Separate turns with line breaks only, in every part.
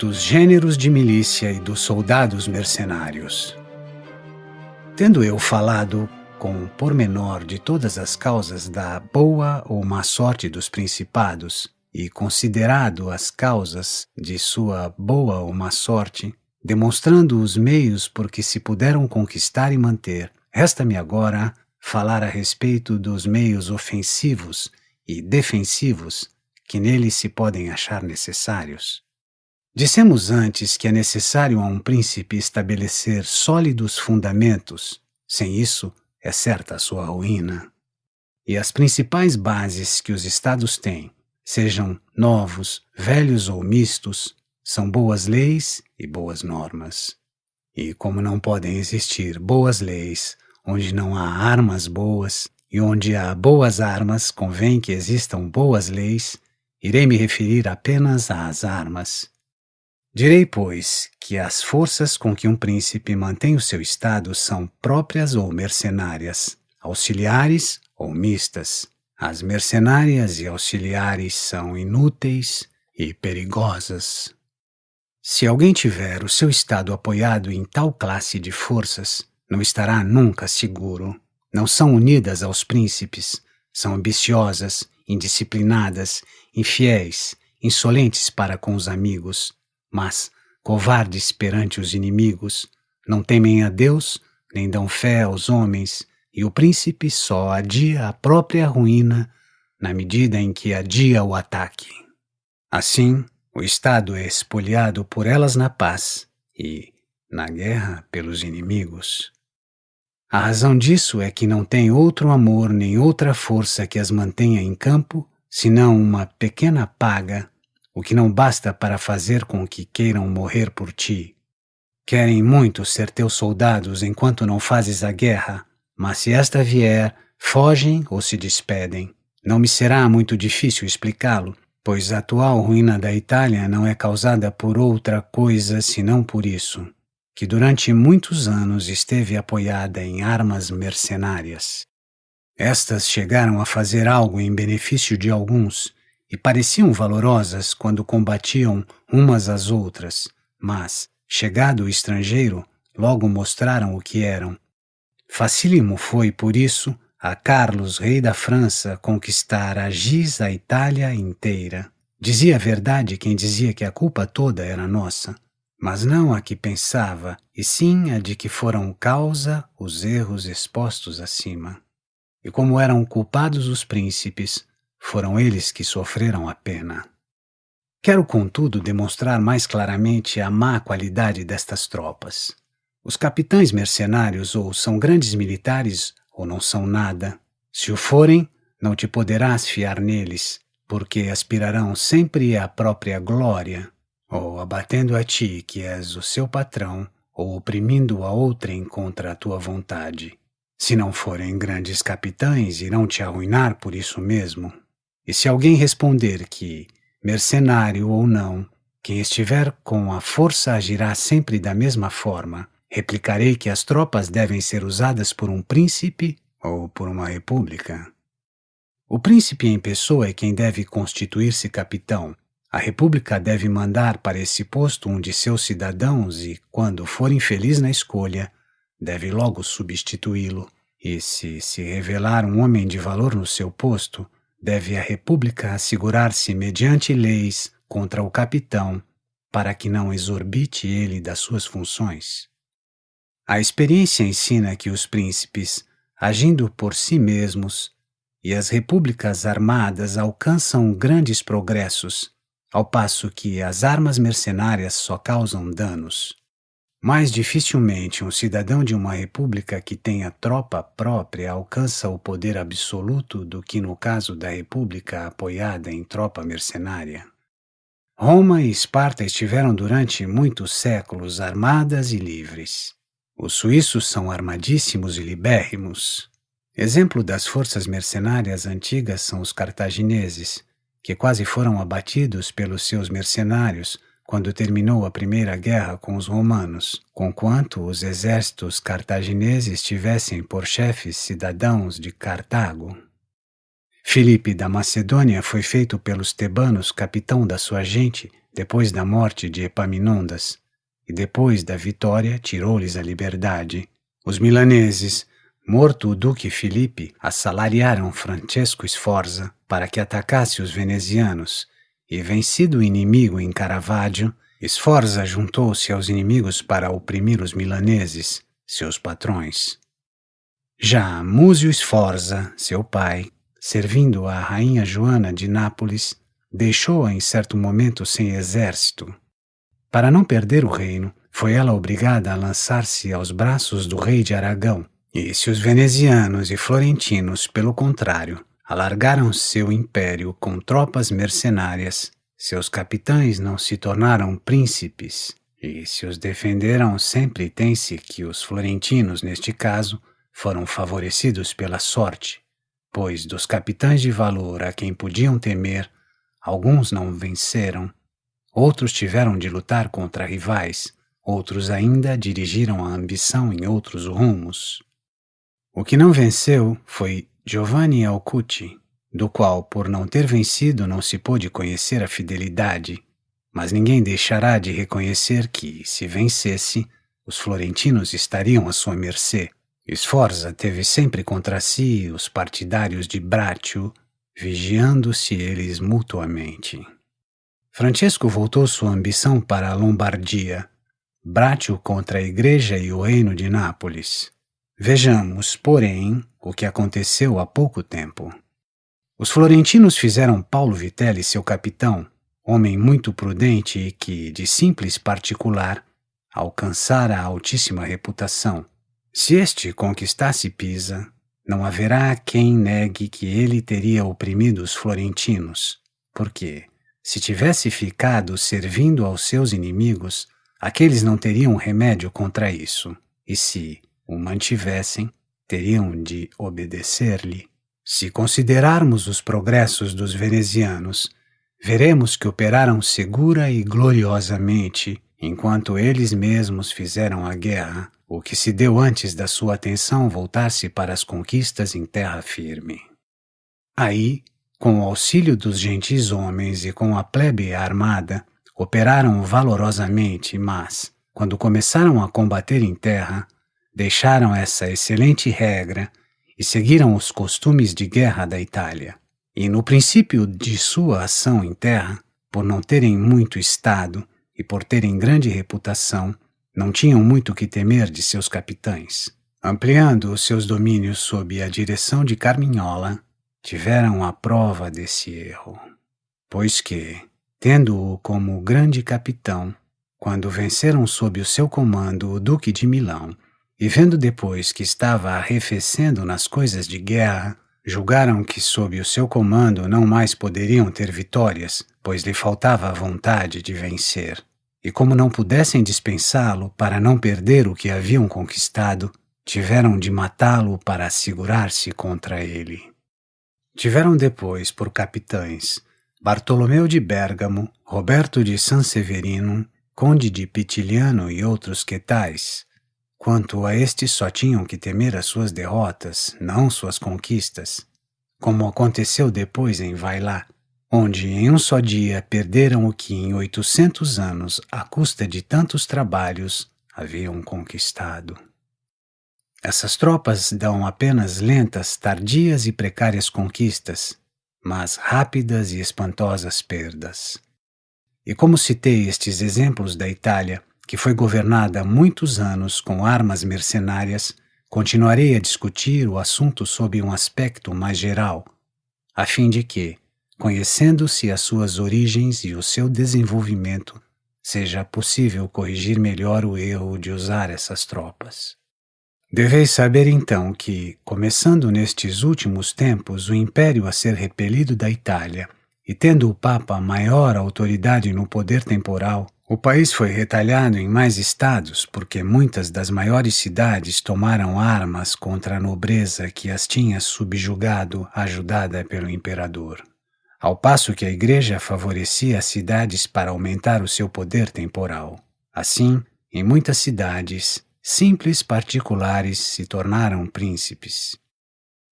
dos gêneros de milícia e dos soldados mercenários. Tendo eu falado com pormenor de todas as causas da boa ou má sorte dos principados, e considerado as causas de sua boa ou má sorte, demonstrando os meios por que se puderam conquistar e manter, resta-me agora falar a respeito dos meios ofensivos e defensivos que neles se podem achar necessários. Dissemos antes que é necessário a um príncipe estabelecer sólidos fundamentos, sem isso é certa a sua ruína. E as principais bases que os estados têm, sejam novos, velhos ou mistos, são boas leis e boas normas. E como não podem existir boas leis onde não há armas boas, e onde há boas armas convém que existam boas leis, irei me referir apenas às armas. Direi, pois, que as forças com que um príncipe mantém o seu estado são próprias ou mercenárias, auxiliares ou mistas. As mercenárias e auxiliares são inúteis e perigosas. Se alguém tiver o seu estado apoiado em tal classe de forças, não estará nunca seguro. Não são unidas aos príncipes, são ambiciosas, indisciplinadas, infiéis, insolentes para com os amigos, mas covardes perante os inimigos, não temem a Deus, nem dão fé aos homens, e o príncipe só adia a própria ruína na medida em que adia o ataque. Assim, o Estado é espoliado por elas na paz e, na guerra, pelos inimigos. A razão disso é que não tem outro amor nem outra força que as mantenha em campo, senão uma pequena paga, o que não basta para fazer com que queiram morrer por ti. Querem muito ser teus soldados enquanto não fazes a guerra, mas se esta vier, fogem ou se despedem. Não me será muito difícil explicá-lo, pois a atual ruína da Itália não é causada por outra coisa senão por isso, que durante muitos anos esteve apoiada em armas mercenárias. Estas chegaram a fazer algo em benefício de alguns e pareciam valorosas quando combatiam umas às outras, mas, chegado o estrangeiro, logo mostraram o que eram. Facílimo foi, por isso, a Carlos, rei da França, conquistar a giz a Itália inteira. Dizia a verdade quem dizia que a culpa toda era nossa, mas não a que pensava, e sim a de que foram causa os erros expostos acima. E como eram culpados os príncipes, foram eles que sofreram a pena. Quero, contudo, demonstrar mais claramente a má qualidade destas tropas. Os capitães mercenários ou são grandes militares ou não são nada. Se o forem, não te poderás fiar neles, porque aspirarão sempre à própria glória, ou abatendo a ti, que és o seu patrão, ou oprimindo a outrem contra a tua vontade. Se não forem grandes capitães, irão te arruinar por isso mesmo. E se alguém responder que, mercenário ou não, quem estiver com a força agirá sempre da mesma forma, replicarei que as tropas devem ser usadas por um príncipe ou por uma república. O príncipe em pessoa é quem deve constituir-se capitão. A república deve mandar para esse posto um de seus cidadãos e, quando for infeliz na escolha, deve logo substituí-lo. E se revelar um homem de valor no seu posto, deve a república assegurar-se mediante leis contra o capitão, para que não exorbite ele das suas funções. A experiência ensina que os príncipes, agindo por si mesmos, e as repúblicas armadas alcançam grandes progressos, ao passo que as armas mercenárias só causam danos. Mais dificilmente um cidadão de uma república que tenha tropa própria alcança o poder absoluto do que no caso da república apoiada em tropa mercenária. Roma e Esparta estiveram durante muitos séculos armadas e livres. Os suíços são armadíssimos e libérrimos. Exemplo das forças mercenárias antigas são os cartagineses, que quase foram abatidos pelos seus mercenários quando terminou a primeira guerra com os romanos, conquanto os exércitos cartagineses tivessem por chefes cidadãos de Cartago. Filipe da Macedônia foi feito pelos tebanos capitão da sua gente depois da morte de Epaminondas, e depois da vitória tirou-lhes a liberdade. Os milaneses, morto o duque Filipe, assalariaram Francesco Sforza para que atacasse os venezianos, e vencido o inimigo em Caravaggio, Sforza juntou-se aos inimigos para oprimir os milaneses, seus patrões. Já Múzio Sforza, seu pai, servindo a rainha Joana de Nápoles, deixou-a em certo momento sem exército. Para não perder o reino, foi ela obrigada a lançar-se aos braços do rei de Aragão, e se os venezianos e florentinos, pelo contrário, alargaram seu império com tropas mercenárias, seus capitães não se tornaram príncipes, e se os defenderam sempre tem-se que os florentinos, neste caso, foram favorecidos pela sorte, pois dos capitães de valor a quem podiam temer, alguns não venceram, outros tiveram de lutar contra rivais, outros ainda dirigiram a ambição em outros rumos. O que não venceu foi Giovanni Alcucci, do qual, por não ter vencido, não se pôde conhecer a fidelidade, mas ninguém deixará de reconhecer que, se vencesse, os florentinos estariam à sua mercê. Sforza teve sempre contra si os partidários de Braccio, vigiando-se eles mutuamente. Francesco voltou sua ambição para a Lombardia, Braccio contra a Igreja e o reino de Nápoles. Vejamos, porém, o que aconteceu há pouco tempo. Os florentinos fizeram Paulo Vitelli seu capitão, homem muito prudente e que, de simples particular, alcançara a altíssima reputação. Se este conquistasse Pisa, não haverá quem negue que ele teria oprimido os florentinos, porque, se tivesse ficado servindo aos seus inimigos, aqueles não teriam remédio contra isso, e se o mantivessem, teriam de obedecer-lhe. Se considerarmos os progressos dos venezianos, veremos que operaram segura e gloriosamente, enquanto eles mesmos fizeram a guerra, o que se deu antes da sua atenção voltar-se para as conquistas em terra firme. Aí, com o auxílio dos gentis homens e com a plebe armada, operaram valorosamente, mas, quando começaram a combater em terra, deixaram essa excelente regra e seguiram os costumes de guerra da Itália. E no princípio de sua ação em terra, por não terem muito estado e por terem grande reputação, não tinham muito que temer de seus capitães. Ampliando os seus domínios sob a direção de Carmignola, tiveram a prova desse erro. Pois que, tendo-o como grande capitão, quando venceram sob o seu comando o Duque de Milão, e vendo depois que estava arrefecendo nas coisas de guerra, julgaram que sob o seu comando não mais poderiam ter vitórias, pois lhe faltava a vontade de vencer. E como não pudessem dispensá-lo para não perder o que haviam conquistado, tiveram de matá-lo para assegurar-se contra ele. Tiveram depois por capitães Bartolomeu de Bérgamo, Roberto de Sanseverino, conde de Pitiliano e outros que tais. Quanto a estes só tinham que temer as suas derrotas, não suas conquistas, como aconteceu depois em Vailà, onde em um só dia perderam o que em 800 anos, à custa de tantos trabalhos, haviam conquistado. Essas tropas dão apenas lentas, tardias e precárias conquistas, mas rápidas e espantosas perdas. E como citei estes exemplos da Itália, que foi governada há muitos anos com armas mercenárias, continuarei a discutir o assunto sob um aspecto mais geral, a fim de que, conhecendo-se as suas origens e o seu desenvolvimento, seja possível corrigir melhor o erro de usar essas tropas. Deveis saber então que, começando nestes últimos tempos o império a ser repelido da Itália, e tendo o Papa maior autoridade no poder temporal, o país foi retalhado em mais estados porque muitas das maiores cidades tomaram armas contra a nobreza que as tinha subjugado, ajudada pelo imperador. Ao passo que a Igreja favorecia as cidades para aumentar o seu poder temporal. Assim, em muitas cidades, simples particulares se tornaram príncipes.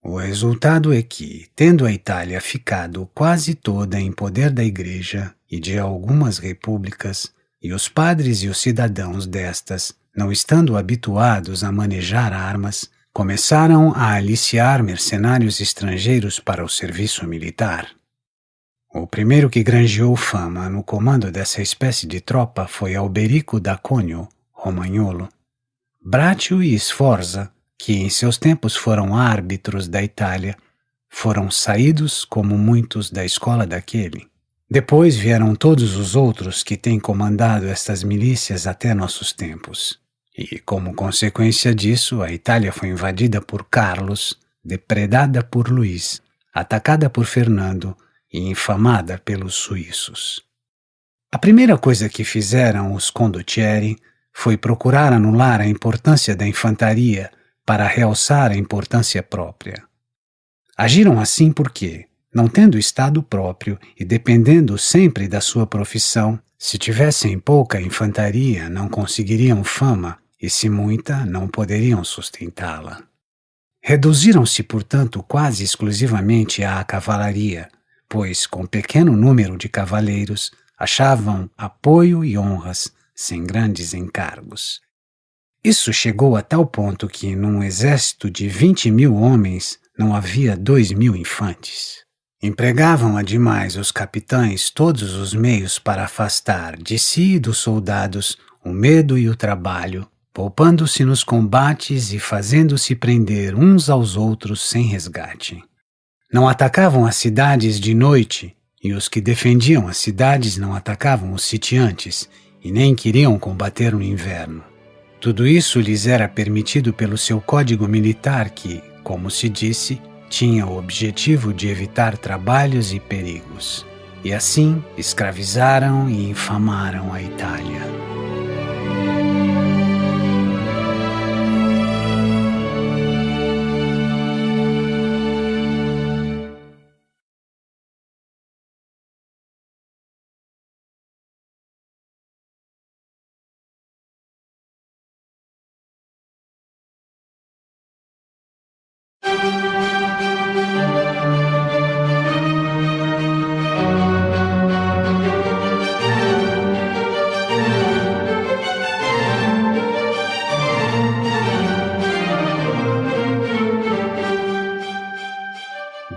O resultado é que, tendo a Itália ficado quase toda em poder da Igreja e de algumas repúblicas, e os padres e os cidadãos destas, não estando habituados a manejar armas, começaram a aliciar mercenários estrangeiros para o serviço militar. O primeiro que granjeou fama no comando dessa espécie de tropa foi Alberico da Conio, Romagnolo. Braccio e Sforza, que em seus tempos foram árbitros da Itália, foram saídos como muitos da escola daquele. Depois vieram todos os outros que têm comandado estas milícias até nossos tempos. E, como consequência disso, a Itália foi invadida por Carlos, depredada por Luís, atacada por Fernando e infamada pelos suíços. A primeira coisa que fizeram os condottieri foi procurar anular a importância da infantaria para realçar a importância própria. Agiram assim porque, não tendo estado próprio e dependendo sempre da sua profissão, se tivessem pouca infantaria não conseguiriam fama e, se muita, não poderiam sustentá-la. Reduziram-se, portanto, quase exclusivamente à cavalaria, pois, com pequeno número de cavaleiros, achavam apoio e honras sem grandes encargos. Isso chegou a tal ponto que, num exército de 20.000 homens, não havia 2.000 infantes. Empregavam ademais os capitães todos os meios para afastar de si e dos soldados o medo e o trabalho, poupando-se nos combates e fazendo-se prender uns aos outros sem resgate. Não atacavam as cidades de noite, e os que defendiam as cidades não atacavam os sitiantes, e nem queriam combater no inverno. Tudo isso lhes era permitido pelo seu código militar que, como se disse, tinha o objetivo de evitar trabalhos e perigos. E assim escravizaram e infamaram a Itália.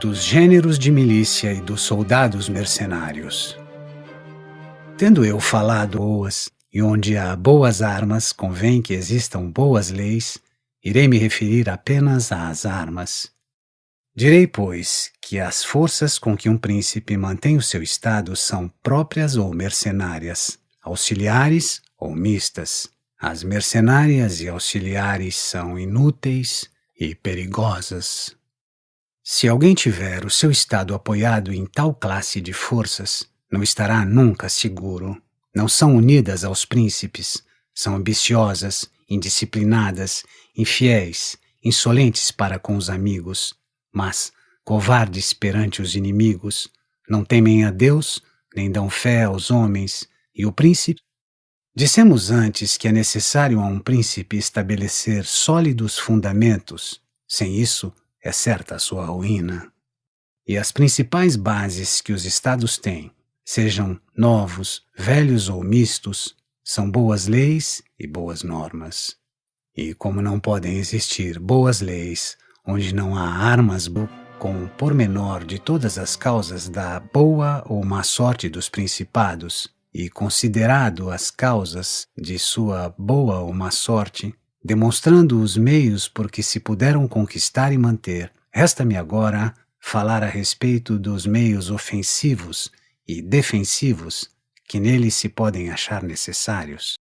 Dos gêneros de milícia e dos soldados mercenários. Tendo eu falado boas, e onde há boas armas convém que existam boas leis, irei me referir apenas às armas. Direi, pois, que as forças com que um príncipe mantém o seu estado são próprias ou mercenárias, auxiliares ou mistas. As mercenárias e auxiliares são inúteis e perigosas. Se alguém tiver o seu estado apoiado em tal classe de forças, não estará nunca seguro. Não são unidas aos príncipes, são ambiciosas, indisciplinadas, infiéis, insolentes para com os amigos, mas covardes perante os inimigos, não temem a Deus, nem dão fé aos homens, e o príncipe? Dissemos antes que é necessário a um príncipe estabelecer sólidos fundamentos, sem isso, é certa a sua ruína. E as principais bases que os estados têm, sejam novos, velhos ou mistos, são boas leis e boas normas. E como não podem existir boas leis onde não há armas com o pormenor de todas as causas da boa ou má sorte dos principados, e considerado as causas de sua boa ou má sorte, demonstrando os meios por que se puderam conquistar e manter, resta-me agora falar a respeito dos meios ofensivos e defensivos que neles se podem achar necessários.